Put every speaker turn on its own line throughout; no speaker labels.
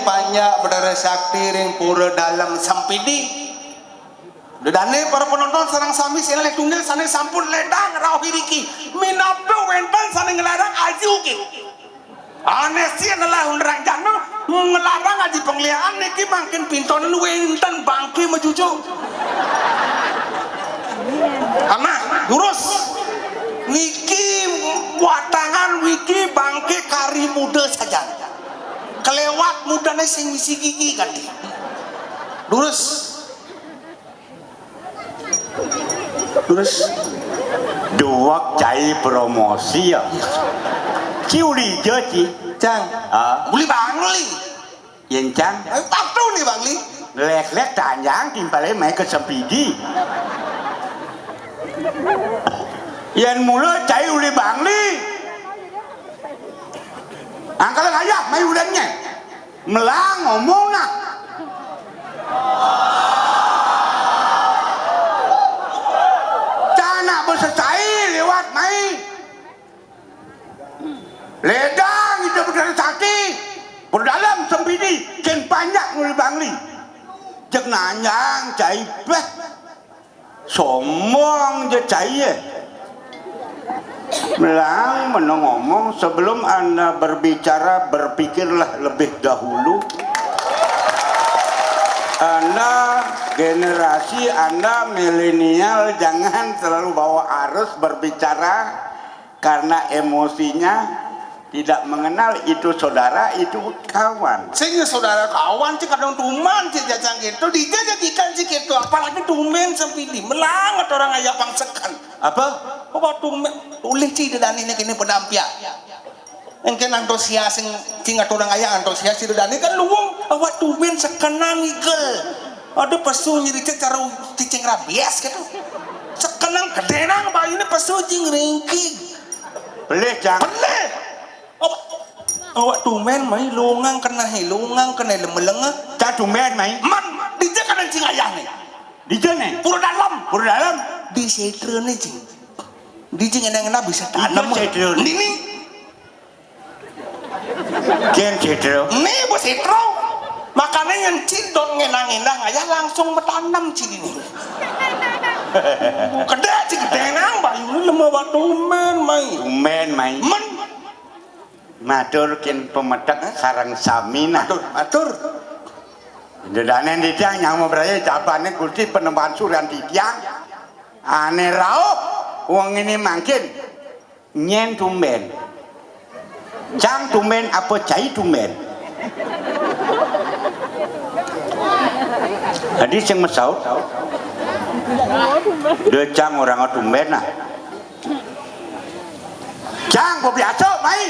banyak berdarah sakti ring pura dalam sampidi. Dane para penonton sarang sami sing lek tunggal sane sampun ledang rauh hiriki. Minabdo wenten sane ngelarang aju ki. Anesi adalah hundrang jano ngelarang aji penglihaan niki makin pintonan wenten bangke majuju. Karena durus niki watangan wiki bangke kari muda saja. Kelewat mudane sing isi gigi kan. Durus
dua cai promosi ya. Ciuli jadi
Cang, beli bangli.
yang cang
Tahu nih bangli.
lek tanjang timpalnya main ke sempidi. Yang mula cai uli bangli. Angkala ngajak main ulannya. Melang ngomong nak. Cana bersesai lewat main. Ledang itu berdarah sakti berdalam sempidi ken banyak nguli bangli cek nanyang cai beh sombong je cai melang ngomong sebelum anda berbicara berpikirlah lebih dahulu. Anda generasi anda milenial jangan selalu bawa arus berbicara karena emosinya tidak mengenal itu saudara itu kawan.
Sehingga saudara kawan cik kadang tuman cik jajang gitu dijadikan cik gitu apalagi tumen sempidi melangat orang ayah pangsekan
Apa?
apa tumen tulis cik dan ini kini pedampia mungkin antusias cing orang ayah antusias cik dan ini kan luang awak tumen sekenan igel ada pesu nyeri cik cara cicing rabies gitu sekenang kedenang bayi ini pesu cing ringking
Boleh jangan.
boleh awak tumen mai lungang kena lemelengah
Cadumen main.
man di kanan cing ayah nih
Di jene.
pura dalam
Di
di setre nih cing di cing enak bisa tanam
setre.
ini
Ken cedro.
nih bos setre makanya yang cindong ngenang ayah langsung bertanam cing ini kede cing dengang bayu lemah batu men mai
Tumen main.
men
Matur ken pemedak sarang samina.
atur
Dedanen di tiang yang mau beraya jabane kursi penembahan suran di tiang. Ane rao uang ini mangkin nyen tumben. Cang tumben apa cai tumben. Tadi sing mesaut. De cang orang tumben nah. Cang biasa main.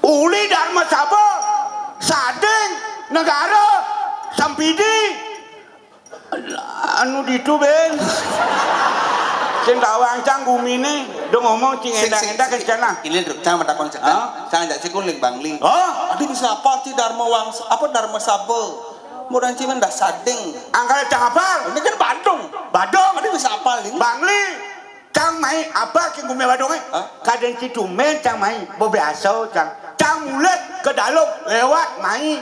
Uli Dharma Sabo Sadeng negara Sampidi anu ditu ben sing tawang cang gumine do ngomong cing endang-endang ke sana
ini cang matakon cekan cang jak cikun ling bangli
oh
aduh bisa apa sih Dharma Wangsa apa Dharma Sabo murang cimen dah sadeng
angkal cang apa
ini kan Badung aduh bisa apa ling
bangli cang mai apa ke gume badong kadang cidumen cang mai bo biasa cang mulet ke dalam lewat mai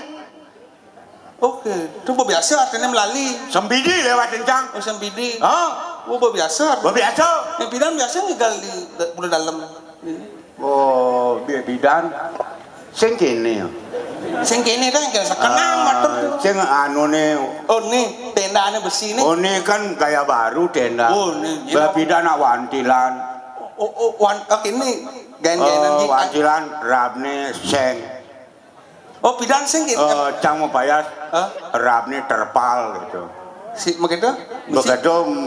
oke itu biasa artinya melalui
sempidi lewat cang
usan bidi
oh
biasa
bo biasa
yang bidan biasa tinggal di bulan dalam
oh bidan sing kene
sing kene kan yang sekenang matur
sing anu ne
oh nih tendanya besi nih
oh ini kan gaya baru tenda
oh nih
berbeda nak wantilan
ini gain-gainan
wantilan rabne seng
oh bidan sing gitu
cang mau bayar rabne terpal gitu
si begitu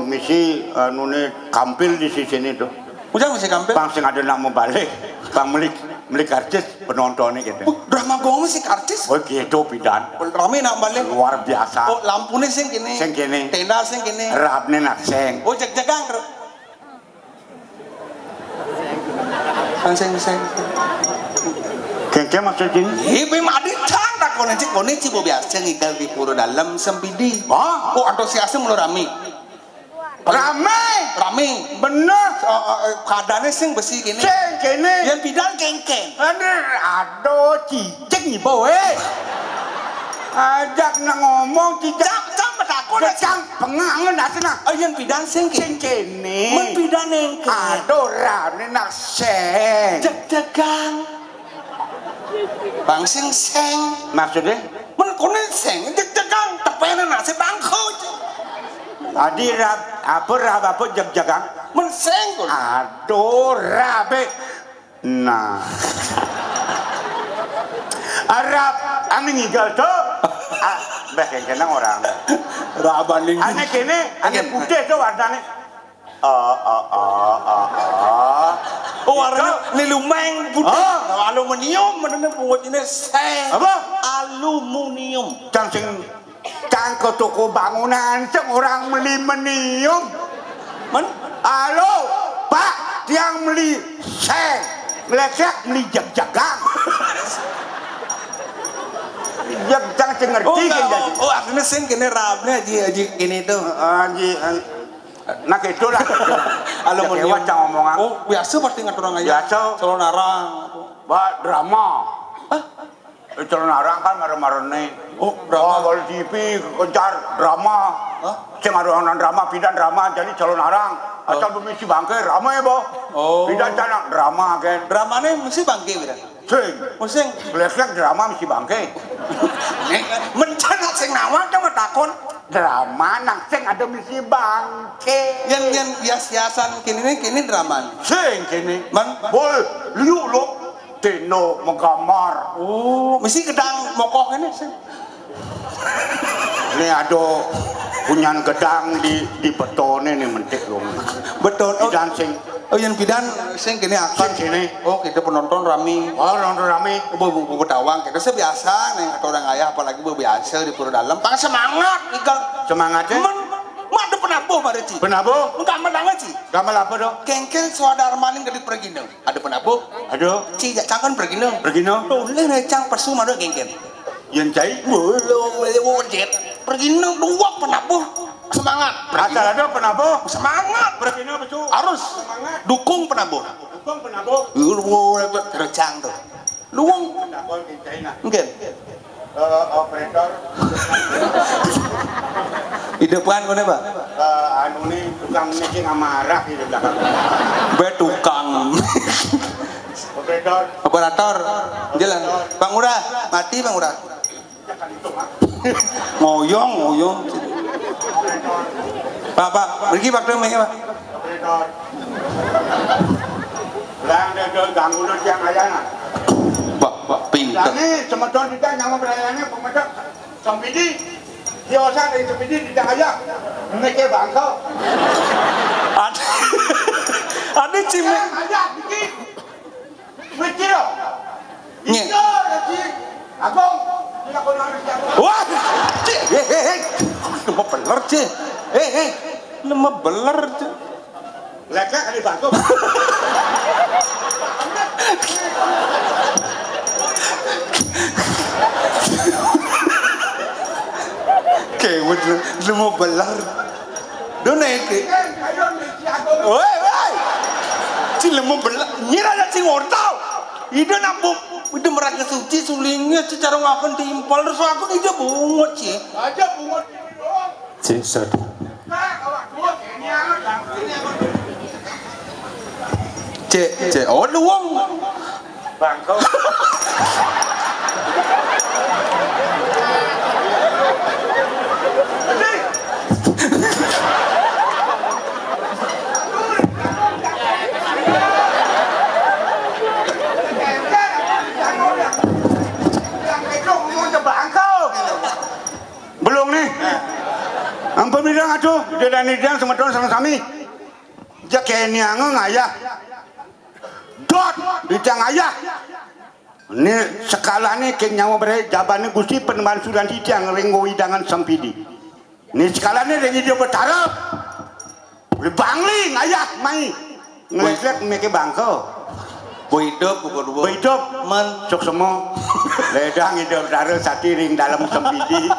misi anu ne kampil di sini tuh
ujang masih kampil
bang sing ada nak mau balik bang melik karcis penontonnya gitu
drama gong masih karcis
oh gitu bidan
rame nak balik
luar biasa
oh lampunya sing kini tenda sing kini
rabne nak seng
oh jag-jagang sing
kengke maksud ini
ibu madi cang tak kone cik biasa ngikal di pura dalam sempidi oh antusiasnya mulai rame
bener
keadaannya sing besi gini
sing kene
yang bidan kengkeng
aduh cicing nih boy ajak nang ngomong tidak
Cang takon
Cang pengangen asna.
Ayen bidan sing
Sing kene.
Men bidan engke.
Aduh rame nak seng.
Jeg-jegang. Bang sing seng.
Maksudnya?
Men kono seng jeg-jegang tepene nasi bangko.
Adi apa jag-jagang?
Men seng kono.
Aduh rabe. Nah. Arab ane ngigal tuh. Bahkan kena orang.
Rabaning.
Ane kene, ane putih tuh warnanya.
Oh warna ni lumeng putih. Aluminium menene bungut ini seng.
Apa?
Aluminium.
Cang sing cang ke toko bangunan cang orang beli menium.
Men
Halo, Pak, tiang beli seng, ngelesek beli jag-jagang. Jag-jang sing ngerti kan jadi.
Oh artinya seng kene rabnya aji kene tuh.
Anji, nak itu lah.
Aluminium.
Hewan cang omongan.
Oh biasa pasti ngatur orang aja.
Biasa.
Selalu narang.
Ba drama. Calon arang kan marah-marahnya.
Oh, drama.
Kalau TV kejar drama. Sing ada drama, pidan drama, jadi calon arang. Asal bumi si bangke, drama ya boh.
Oh.
Pidan canak drama kan.
Dramanya mesti bangke beda.
Sing,
Mesti
belek drama mesti bangke.
mencanak sing nawa coba takon.
Drama nang sing ada mesti bangke.
Yang bias-biasan kini drama.
Sing kini.
Man,
Boy, liu lo. Tino menggambar.
oh, mesti gedang mokok ini sih.
Ini ada punyan gedang di betone nih mentik dong.
Betul. Oh,
Dan sing
oh yang bidan sing kini akan
Sing kini.
Oh, kita penonton rami.
oh nonton rame.
Bu tawang kita sebiasa neng atau orang ayah apalagi biasa di pura dalam. Pang semangat ikan.
Semangatnya.
Ada penabuh marici.
Penabuh?
Enggak menang sih.
Gamal apa dong?
Kengkel saudara maling dari pergi dong. Ada penabuh.
Aduh,
Ci jangan pergi dong.
pergi no.
Boleh recang persu mana kengkel.
Yang cai.
Belum lewat pergi dong dua penabuh. Semangat.
Asal ada penabuh.
Semangat.
Pergi no betul.
Harus
Semangat.
dukung penabuh.
Dukung penabuh.
Recang tuh. Luang.
Penabuh yang cai nah.
Mungkin.
Operator.
Di depan mana pak?
Anu nih tukang making amarah di belakang.
Betukang. Operator. Jalan. Bang Urah. Mati Bang Urah. Ngoyong. Pak. Pergi pak dong pak.
Operator. Lang ada gangguan yang ayana.
Pak pinter.
Ini semeton kita yang berayannya pemedak sampidi. Diosa dari sampidi tidak aja. Mereka bangkau.
Ada cime.
Aja bikin. Bikin.
Nye.
Itu lagi. Agong. Tidak kau harus jago.
Wah, cik, lemah beler cik, lemah beler cik.
Leka kali bangkau.
Kewet lemah beler. Donek. Woi, cik lemah beler. Nyira ada cik wortau. Ida nabuk. Ida mereka suci sulingnya secara ngapain timpal terus aku ida bungut cik.
Aja bungut ini doang.
Cik satu.
Nah, kalau dua ini anak
Cik, oh luang.
bangkau. Belum nih. Ampun bilang atuh, dia dan idang semeton sama kami. Jak kenya ngayah. Dot bidang ayah. Ini sekalanya keng nyawa berai jabane Gusti Penemban Sudan Tidang ringgo hidangan sempidi. Ini sekalanya dengan dia bertarap. Bangling ayah mai. Ngelesek meke bangko.
Hidup pukul 2.
Hidup
Man.
sok semua. Ledang hidup taruh satiring dalam sempidi.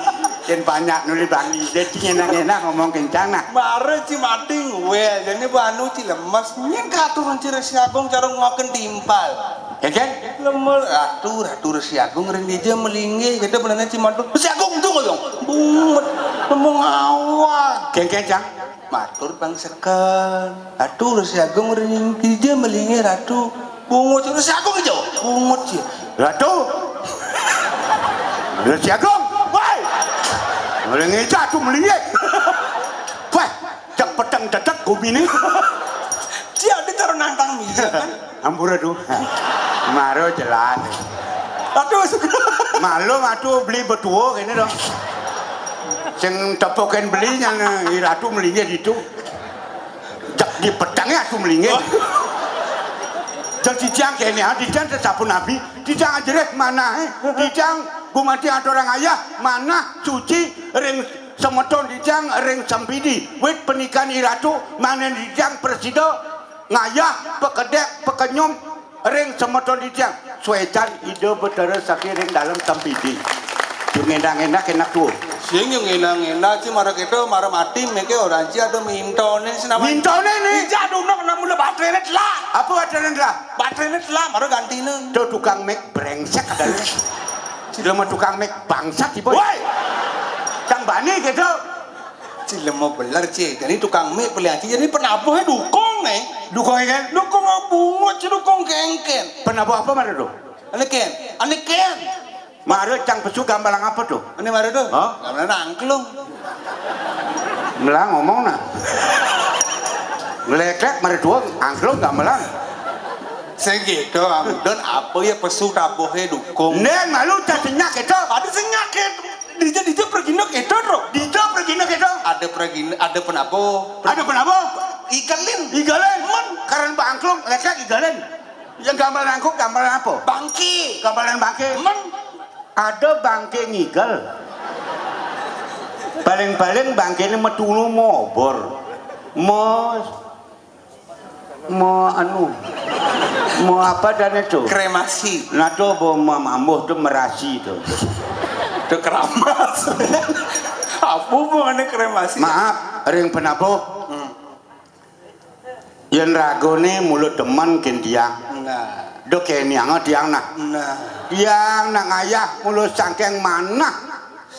Dan banyak nulis bangli. Jadi enak-enak ngomong kencang nah.
Mare ci mating well, jadi banu ci lemas. Nyen katurun ci resi agung cara ngoken timpal.
Ken
lemel ratu si Agung ring dia melinggi kita benernya cimantu si Agung tuh ngoyong bunget ngomong awal
Ken Cang
matur bangsakan ratu si Agung ring dia melinggi ratu bungut si Agung hijau bungut sih
Ratu si Agung woi melingi jatuh melingi woi cek petang dadak gumi nih
dia ada taruh nantang dia kan
ampura tuh maro jelas
ratu
malu atuh beli betuo ini dong sing tepoken beli yang ratu melingi gitu cek di petangnya atuh melingi jadi dijang kene dijang sesapun nabi dijang ajereh mana dijang gumati orang ayah mana cuci ring semeton dijang ring sempidi wit pernikahan iratu mana dijang presido ngayah pekedek pekenyum ring semeton dijang suecan ide betara sakiring dalam sempidi enak enak tuh
sing yang enak sih marah kita marah mati mereka orang sih ada mintone sih nama
mintone nih
jatuh nak nak mulai baterai net lah
apa baterai net
lah marah ganti nih
tuh tukang make brengsek adalah cilema tukang make bangsat tiba
woi
Kang Bani gitu
cilema belar cie jadi tukang make pelihaci jadi penabuhnya dukung nih
dukung kan
dukung bungut sih dukung kengken
penabuh apa mana tuh
ane ken
Mare cang pesu gambalang apa tuh?
Ini mare tuh?
Oh?
Gambalang angklung.
Melang ngomong nah. Ngelek mare dua angklung gambalang.
Segitu dan apa ya pesu tabuhnya dukung.
Nen malu cacingnya gitu.
Ada senyakit. Dija pergi nak itu bro.
Dija pergi nak gitu.
Ada penabuh.
Ada penabuh.
Igalin.
Man. Karena angklung lekak igalin. Yang gambalang angklung gambalang apa?
Bangki.
Gambalang bangki.
Man.
Ada bangke ngigel paling-paling bangke ini metulu mobor mau apa dan itu
Kremasi.
nah tuh mau mambuh tuh merasi tuh
Itu keramas. Apa hubungannya kremasi?
maaf ring penabuh yang ragone mulut teman kendiang
Nah.
do keniang tiang nah tiang nak ngayah mulut sangkeng mana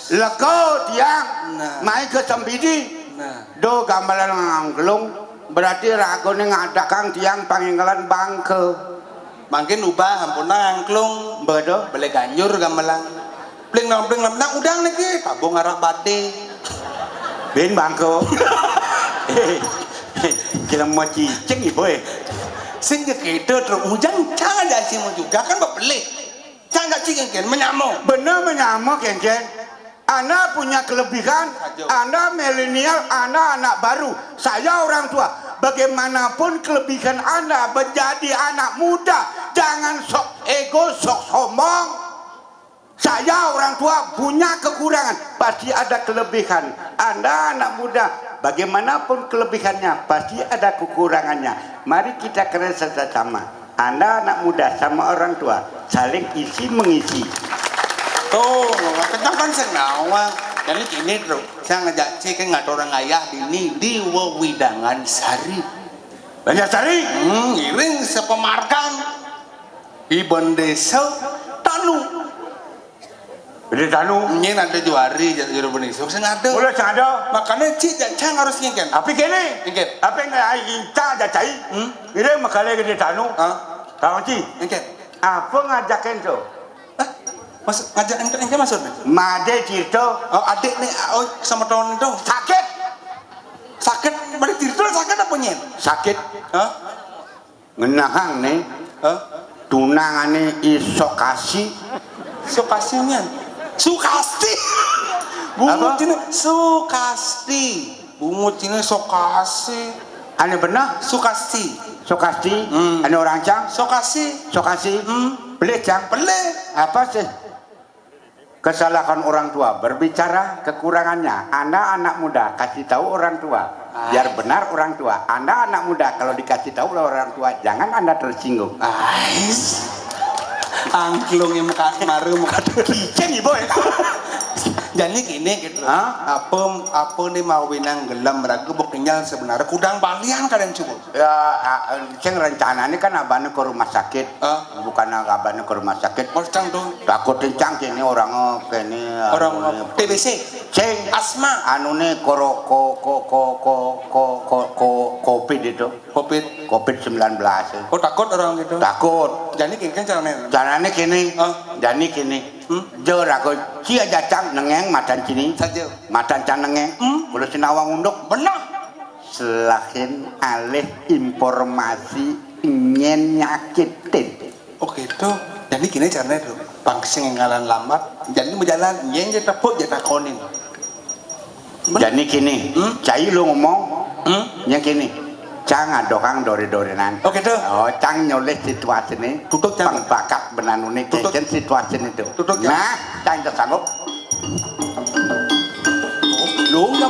leko tiang main ke sempidi do gambaran ngangklung berarti ragone ngadakan tiang panginggalan bangke
makin ubah hampuna angklung
bedo
boleh ganjur gamelang pling nak udang lagi tabung arah bade
ben bangke kira mau cicing ibu
sing kita terus hujan jangan jadi sih juga kan beli jangan jadi kan menyamuk
bener menyamuk kan Anda punya kelebihan Anda milenial Anda anak baru saya orang tua bagaimanapun kelebihan Anda menjadi anak muda jangan sok ego sok sombong saya orang tua punya kekurangan pasti ada kelebihan Anda anak muda bagaimanapun kelebihannya pasti ada kekurangannya mari kita kerja sama Anda anak muda sama orang tua saling isi mengisi
tuh kencang kan senawang jadi gini bro saya ngajak cik nggak orang ayah di Wewidangan Sari
banyak sari
ngiring sepemarkan Ibon Desa Tanu
Bede tanu
ini ada juari juru benisok saya ada
boleh ada
makanya cik jangan harus ngingin
apa gini apa nggak kita aja cai ini makanya gede tanu tahu sih
ngingin
apa ngajakin tuh
mas ngajak engke maksudnya
made cerita
oh adik nih oh sama tahun itu sakit balik cerita sakit apa nyen
sakit ngenahang nih tunangane iso kasih
sukasinya Sukasti bungut ini Sukasti bungut ini Sukasi
ane benar
Sukasti
ane orang cang
Sukasi
beli cang apa sih kesalahan orang tua berbicara kekurangannya Anda anak muda kasih tahu orang tua biar benar orang tua Anda anak muda kalau dikasih tahu oleh orang tua jangan Anda tersinggung
angklung yang muka maru muka
kiceng ibu
Jadi gini gitu.
Hah?
Apa nih mau winang gelam ragu buktinya sebenarnya kudang balian kalian coba.
Ya, ceng rencananya kan abahnya ke rumah sakit. Bukan abahnya ke rumah sakit.
Mostang tuh
Takut cang ini orang
orang TBC,
ceng
asma,
anu nih covid itu. Covid 19.
oh takut orang gitu.
Takut.
Jadi gini kan caranya.
Caranya kini. Jadi kini. Jor aku cia jacang nengeng madan kini.
Saja.
Madan can nengeng. Kudu sinawang unduk.
Benar.
Selahin alih informasi nyen nyakitin.
Oh gitu. Jadi gini caranya tuh. Pangsing ngalan lambat. Jadi mau jalan, yang jadi tepuk jadi takonin.
Jadi kini. Cai lu ngomong. Yang kini. Cang adokang dore-dorenan.
Oh gitu.
Oh, cang nyoleh situasi ini.
Tutup
Bang
jam.
bakat benanune keken situasi itu.
Tutup jam.
Nah, cang sanggup.
Belum nggak